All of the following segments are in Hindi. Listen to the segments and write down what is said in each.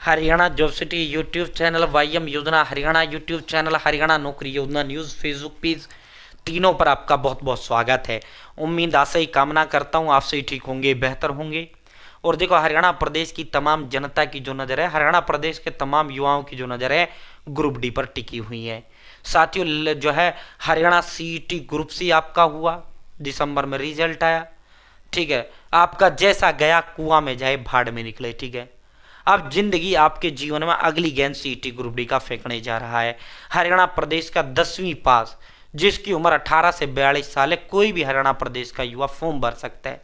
Haryana job city YouTube channel, YM योजना हरियाणा यूट्यूब चैनल, हरियाणा नौकरी योजना न्यूज़ फेसबुक पेज, तीनों पर आपका बहुत बहुत स्वागत है। उम्मीद आशा ही कामना करता हूँ आप सही ठीक होंगे, बेहतर होंगे। और देखो, हरियाणा प्रदेश की तमाम जनता की जो नज़र है, हरियाणा प्रदेश के तमाम युवाओं की जो नज़र है ग्रुप डी पर टिकी हुई है। साथियों, जो है हरियाणा सीईटी ग्रुप सी आपका हुआ, दिसंबर में रिजल्ट आया। ठीक है, आपका जैसा गया कुआं में जाए भाड़ में निकले। ठीक है, अब जिंदगी आपके जीवन में अगली गेंद सीईटी ग्रुप डी का फेंकने जा रहा है। हरियाणा प्रदेश का 10वीं पास, जिसकी उम्र 18 से 42 साल है, कोई भी हरियाणा प्रदेश का युवा फॉर्म भर सकता है।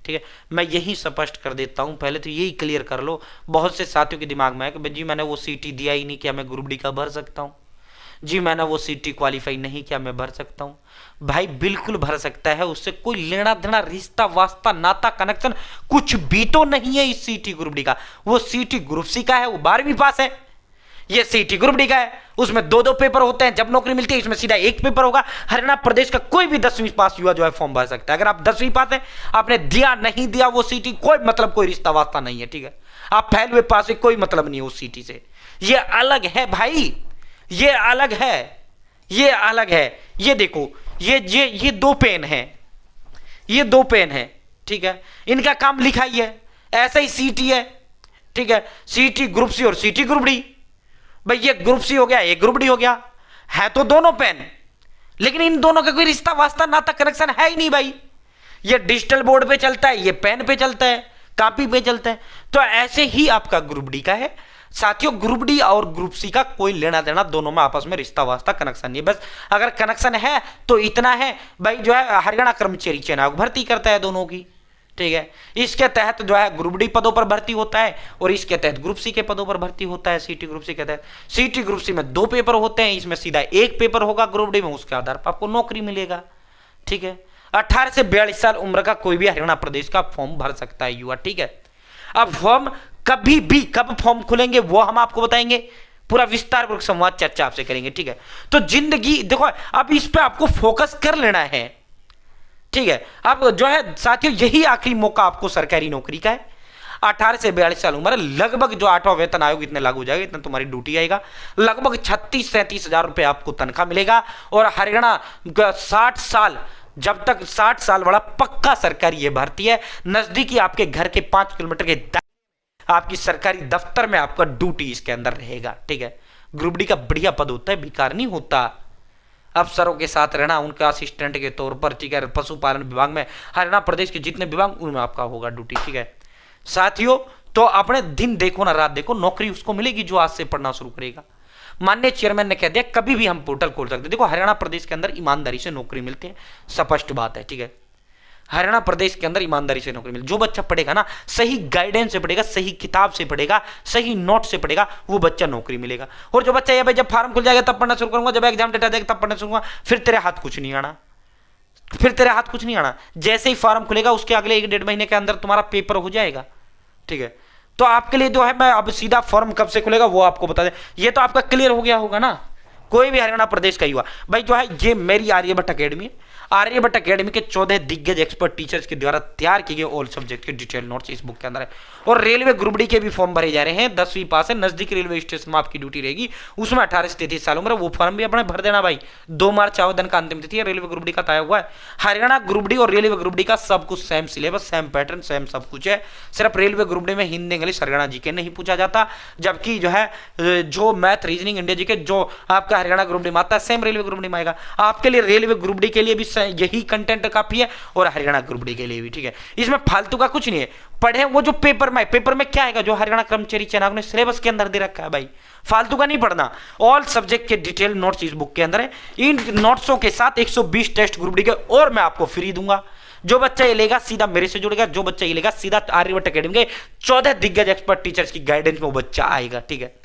ठीक है, मैं यही स्पष्ट कर देता हूं, पहले तो यही क्लियर कर लो। बहुत से साथियों के दिमाग में है कि जी मैंने वो सीईटी दिया ही नहीं, क्या मैं ग्रुप डी का भर सकता हूं? जी मैंने वो सीईटी क्वालिफाई नहीं किया, मैं भर सकता हूं? भाई बिल्कुल भर सकता है, उससे कोई लेना देना, रिश्ता वास्ता, नाता, कनेक्शन कुछ भी तो नहीं है इस सीईटी ग्रुप डी का। वो सीईटी ग्रुप सी का है, वो 12वीं पास है। ये सीईटी ग्रुप डी का है, उसमें दो दो पेपर होते हैं। जब नौकरी मिलती है इसमें सीधा एक पेपर होगा। हरियाणा प्रदेश का कोई भी 10वीं पास युवा जो है फॉर्म भर सकता है। अगर आप 10वीं पास है, आपने दिया नहीं दिया वो सीईटी, कोई मतलब, कोई रिश्ता वास्ता नहीं है। ठीक है, आप फेल हुए पास है, कोई मतलब नहीं है उस सीईटी से। ये अलग है भाई, ये अलग है, ये अलग है। ये देखो, ये दो पेन है, ये दो पेन है। ठीक है, इनका काम लिखाई है, ऐसा ही सीईटी है। ठीक है, सीईटी ग्रुप सी और सीईटी ग्रुप डी। भाई ये ग्रुप सी हो गया, ये ग्रुप डी हो गया, है तो दोनों पेन, लेकिन इन दोनों का कोई रिश्ता वास्ता, नाता, कनेक्शन है ही नहीं भाई। ये डिजिटल बोर्ड पे चलता है, ये पेन पे चलता है, कॉपी पे चलता है। तो ऐसे ही आपका ग्रुप डी का है। साथियों, ग्रुप डी और ग्रुप सी का कोई लेना देना, दोनों में आपस में रिश्ता वास्ता, कनेक्शन नहीं है। बस अगर कनेक्शन है तो इतना है भाई, जो है हरियाणा कर्मचारी चयन आयोग भर्ती करता है दोनों की। ठीक है, इसके तहत जो है ग्रुप डी पदों पर भर्ती होता है और इसके तहत ग्रुप सी के पदों पर भर्ती होता है। सीईटी ग्रुप सी के तहत, सीईटी ग्रुप सी में 2 पेपर होते हैं, इसमें सीधा एक पेपर होगा ग्रुप डी में, उसके आधार पर आपको नौकरी मिलेगा। ठीक है, 18 से 42 साल उम्र का कोई भी हरियाणा प्रदेश का फॉर्म भर सकता है युवा। ठीक है, अब फॉर्म कभी भी, कब फॉर्म खुलेंगे वो हम आपको बताएंगे, पूरा विस्तारपूर्वक संवाद चर्चा आपसे करेंगे। ठीक है, तो जिंदगी देखो, अब इस पे आपको फोकस कर लेना है। ठीक है, अब जो है साथियों, यही आखिरी मौका आपको सरकारी नौकरी का है। 18 से 42 साल उम्र, लगभग जो 8वां वेतन आयोग इतने लागू हो जाएगा, इतना तुम्हारी ड्यूटी आएगा। लगभग 36-37 हजार रुपए आपको तनख्वाह मिलेगा। और हरियाणा 60 साल, जब तक 60 साल वाला पक्का सरकारी ये भर्ती है। नजदीकी आपके घर के 5 किलोमीटर के आपकी सरकारी दफ्तर में आपका ड्यूटी इसके अंदर रहेगा। ठीक है, ग्रुप डी का बढ़िया पद होता है, बेकार नहीं होता। अफसरों के साथ रहना, उनका असिस्टेंट के तौर पर। ठीक है, पशुपालन विभाग में, हरियाणा प्रदेश के जितने विभाग उनमें आपका होगा ड्यूटी। ठीक है साथियों, तो अपने दिन देखो ना रात देखो, नौकरी उसको मिलेगी जो आज से पढ़ना शुरू करेगा। माननीय चेयरमैन ने कह दिया कभी भी हम पोर्टल खोल सकते हैं। देखो, हरियाणा प्रदेश के अंदर ईमानदारी से नौकरी मिलती है, स्पष्ट बात है। ठीक है, हरियाणा प्रदेश के अंदर ईमानदारी से नौकरी मिले। जो बच्चा पढ़ेगा ना, सही गाइडेंस से पढ़ेगा, सही किताब से पढ़ेगा, सही नोट से पढ़ेगा, वो बच्चा नौकरी मिलेगा। और जो बच्चा ये भाई जब फार्म खुल जाएगा तब पढ़ना शुरू करूंगा, जब एग्जाम डेट आ जाएगा तब पढ़ना शुरू करूंगा, फिर तेरे हाथ कुछ नहीं आना, फिर तेरे हाथ कुछ नहीं आना। जैसे ही फार्म खुलेगा उसके अगले 1-1.5 महीने के अंदर तुम्हारा पेपर हो जाएगा। ठीक है, तो आपके लिए जो है, मैं अब सीधा फॉर्म कब से खुलेगा वो आपको बता दें। ये तो आपका क्लियर हो गया होगा ना। कोई भी हरियाणा प्रदेश का युवा भाई जो है, ये मेरी आर्यभट्ट अकेडमी है। आर्यभट्ट अकेडमी के 14 दिग्गज एक्सपर्ट टीचर्स के द्वारा तैयार किए गए ऑल सब्जेक्ट के डिटेल नोट्स इस बुक के अंदर है। और रेलवे ग्रुप डी के भी फॉर्म भरे जा रहे हैं। 10वीं पास है, नजदीक रेलवे स्टेशन में आपकी ड्यूटी रहेगी, उसमें 18 से 33 साल उम्र, वो फॉर्म भी अपने भर देना भाई। 2 मार्च आवेदन का अंतिम तिथि है। रेलवे ग्रुप डी का तय हुआ है। हरियाणा ग्रुप डी और रेलवे ग्रुप डी का सब कुछ same syllabus, same pattern, same सब कुछ है। सिर्फ रेलवे ग्रुप डी में हिंदी, इंग्लिश, हरियाणा जीके नहीं पूछा जाता, जबकि जो है जो मैथ, रीजनिंग, इंडिया जीके जो आपका हरियाणा ग्रुप डी में आता है, सेम रेलवे ग्रुप डी में आएगा। आपके लिए रेलवे ग्रुप डी के लिए भी यही कंटेंट काफी है और हरियाणा ग्रुप डी के लिए भी। ठीक है, इसमें फालतू का कुछ नहीं है। पढ़े वो जो पेपर में क्या आएगा, जो हरियाणा कर्मचारी चयन आयोग ने सिलेबस के अंदर दे रखा है भाई, फालतू का नहीं पढ़ना। ऑल सब्जेक्ट के डिटेल नोट्स इस बुक के अंदर है। इन नोट्सों के साथ 120 टेस्ट ग्रुप डी के और मैं आपको फ्री दूंगा। जो बच्चा ये लेगा सीधा मेरे से जुड़ेगा, जो बच्चा ये लेगा सीधा आर्यभट्ट अकेडमी के 14 दिग्गज एक्सपर्ट टीचर्स की गाइडेंस में वो बच्चा आएगा। ठीक है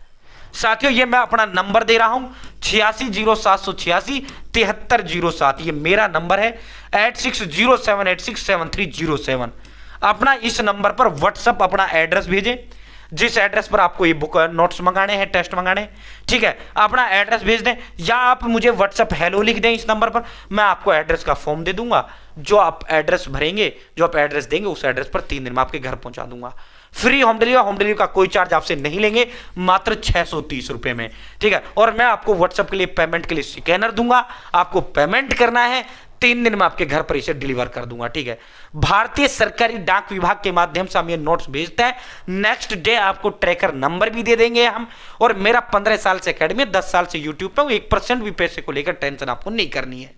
साथियों, ये मैं अपना नंबर दे रहा हूं, 860786 7307, ये मेरा नंबर है। 8607867307। अपना इस नंबर पर व्हाट्सएप अपना एड्रेस भेजें, जिस एड्रेस पर आपको ये बुक नोट्स मंगाने हैं, टेस्ट मंगाने। ठीक है, अपना एड्रेस भेज दें या आप मुझे व्हाट्सएप हेलो लिख दें इस नंबर पर, मैं आपको एड्रेस का फॉर्म दे दूंगा। जो आप एड्रेस भरेंगे, जो आप एड्रेस देंगे, उस एड्रेस पर 3 दिन में आपके घर पहुंचा दूंगा। फ्री होम डिलीवरी का कोई चार्ज आपसे नहीं लेंगे, मात्र 630 रुपए में, ठीक है। और मैं आपको व्हाट्सएप के लिए पेमेंट के लिए स्कैनर दूंगा, आपको पेमेंट करना है, 3 दिन में आपके घर पर इसे डिलीवर कर दूंगा, ठीक है। भारतीय सरकारी डाक विभाग के माध्यम से हम ये नोट्स भेजते हैं, नेक्स्ट डे आपको ट्रैकर नंबर भी दे देंगे हम। और मेरा 15 साल से अकेडमी, 10 साल से यूट्यूब पे हूं, 1% भी पैसे को लेकर टेंशन आपको नहीं करनी है,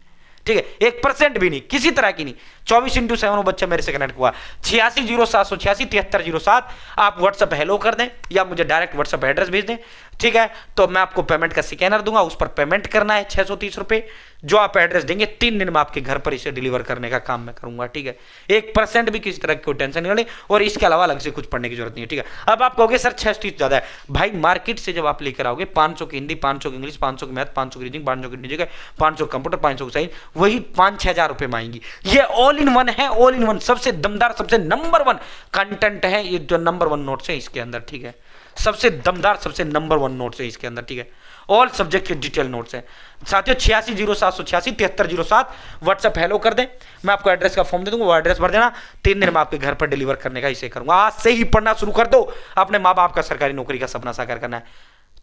ठीक है। 1% भी नहीं, किसी तरह की नहीं। 24/7 वो बच्चा मेरे से कनेक्ट हुआ। 860786 आप व्हाट्सएप हेलो कर दें या मुझे डायरेक्ट व्हाट्सएप एड्रेस भेज दें, ठीक है। तो मैं आपको पेमेंट का स्कैनर दूंगा, उस पर पेमेंट करना है 630 रुपए, जो आप एड्रेस देंगे 3 दिन में आपके घर पर इसे डिलीवर करने का काम मैं करूंगा, ठीक है। 1% भी किसी तरह की कोई टेंशन नहीं लेनी, और इसके अलावा अलग से कुछ पढ़ने की जरूरत नहीं है, ठीक है। अब आप कहोगे सर 630 ज्यादा है। भाई मार्केट से जब आप लेकर आओगे 500 की हिंदी, 500 की इंग्लिश, 500 की मैथ, 500 की रीजनिंग, 500 की जगह 500 कंप्यूटर, 500 की साइंस, वही 5-6 हजार रुपए में आएंगी। ये ऑल इन वन है, ऑल इन वन, सबसे दमदार, सबसे नंबर 1 कंटेंट है, ये जो नंबर 1 नोट्स है इसके अंदर, ठीक है। सबसे दमदार, सबसे नंबर 1 नोट्स है इसके अंदर, ठीक है। ऑल सब्जेक्ट के डिटेल नोट्स है साथियों। 860786 व्हाट्सएप हेलो कर दें, मैं आपको एड्रेस का फॉर्म दे दूंगा, वो एड्रेस भर देना, 3 दिन में आपके घर पर डिलीवर करने का इसे करूंगा। आज से ही पढ़ना शुरू कर दो, अपने माँ बाप का सरकारी नौकरी का सपना साकार करना है,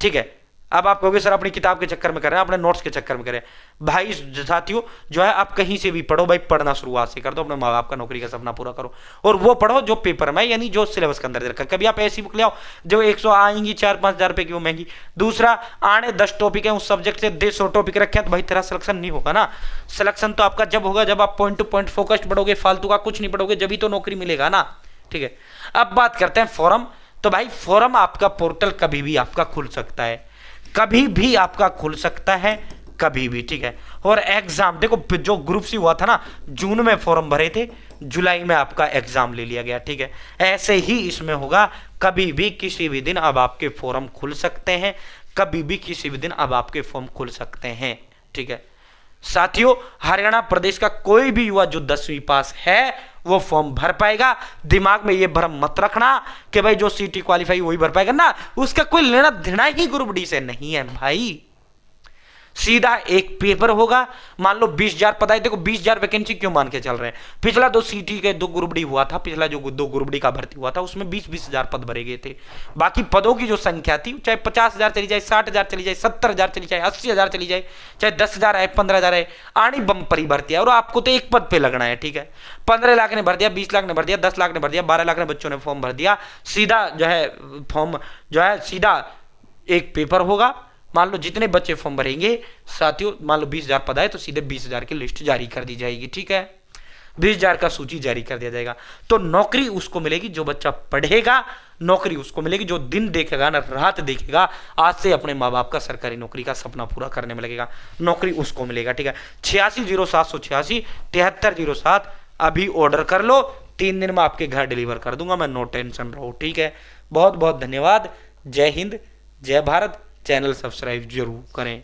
ठीक है। अब आप कहोगे सर अपनी किताब के चक्कर में कर रहे हैं, अपने नोट्स के चक्कर में करें। भाई साथियों जो है आप कहीं से भी पढ़ो, भाई पढ़ना शुरुआत से कर दो, अपने माँ बाप का नौकरी का सपना पूरा करो, और वो पढ़ो जो पेपर में, यानी जो सिलेबस के अंदर रखा। कभी आप ऐसी बुक ले आओ जो 100 आएंगी 4-5 हजार रुपए की, वो महंगी। दूसरा, आने 10 टॉपिक है, उस सब्जेक्ट से 150 टॉपिक रखे हैं, तो भाई तेरा सिलेक्शन नहीं होगा ना। सिलेक्शन तो आपका जब होगा जब आप पॉइंट टू पॉइंट फोकस्ड पढ़ोगे, फालतू का कुछ नहीं पढ़ोगे, जब ही तो नौकरी मिलेगा ना, ठीक है। अब बात करते हैं फॉरम। तो भाई फॉरम आपका पोर्टल कभी भी आपका खुल सकता है, कभी भी आपका खुल सकता है, कभी भी, ठीक है। और एग्जाम देखो, जो ग्रुप सी हुआ था ना, जून में फॉर्म भरे थे, जुलाई में आपका एग्जाम ले लिया गया, ठीक है। ऐसे ही इसमें होगा, कभी भी किसी भी दिन अब आपके फॉर्म खुल सकते हैं, कभी भी किसी भी दिन अब आपके फॉर्म खुल सकते हैं, ठीक है। साथियों हरियाणा प्रदेश का कोई भी युवा जो 10वीं पास है वो फॉर्म भर पाएगा। दिमाग में ये भ्रम मत रखना कि भाई जो सीटी क्वालिफाई वही भर पाएगा ना, उसका कोई लेना देना ही ग्रुप डी से नहीं है भाई। सीधा एक पेपर होगा, मान लो 20,000 पद आए। देखो 20,000 वैकेंसी क्यों मान के चल रहे हैं, पिछला 2 सीटी के 2 ग्रुप डी हुआ था, पिछला जो 2 ग्रुप डी का भर्ती हुआ था उसमें 20-20 हजार पद भरे गए थे। बाकी पदों की जो संख्या थी, चाहे 50,000 चली जाए, 60,000 चली जाए, 70,000 चली जाए, 80,000 चली जाए, चाहे 10,000 है, 15,000 है, आनी बम परी भर्ती है। और आपको तो एक पद पे लगना है, ठीक है। 15 लाख ने भर दिया, 20 लाख ने भर दिया, 10 लाख ने भर दिया, 12 लाख ने बच्चों ने फॉर्म भर दिया। सीधा जो है फॉर्म जो है सीधा एक पेपर होगा। मान लो जितने बच्चे फॉर्म भरेंगे साथियों, मान लो 20,000 पद आए तो सीधे 20,000 की लिस्ट जारी कर दी जाएगी, ठीक है। 20,000 का सूची जारी कर दिया जाएगा। तो नौकरी उसको मिलेगी जो बच्चा पढ़ेगा, नौकरी उसको मिलेगी जो दिन देखेगा ना रात देखेगा, आज से अपने माँ बाप का सरकारी नौकरी का सपना पूरा करने में लगेगा, नौकरी उसको मिलेगा, ठीक है। 860786 7307 अभी ऑर्डर कर लो, 3 दिन में आपके घर डिलीवर कर दूंगा मैं, नो टेंशन रहो, ठीक है। बहुत बहुत धन्यवाद। जय हिंद, जय भारत। चैनल सब्सक्राइब जरूर करें।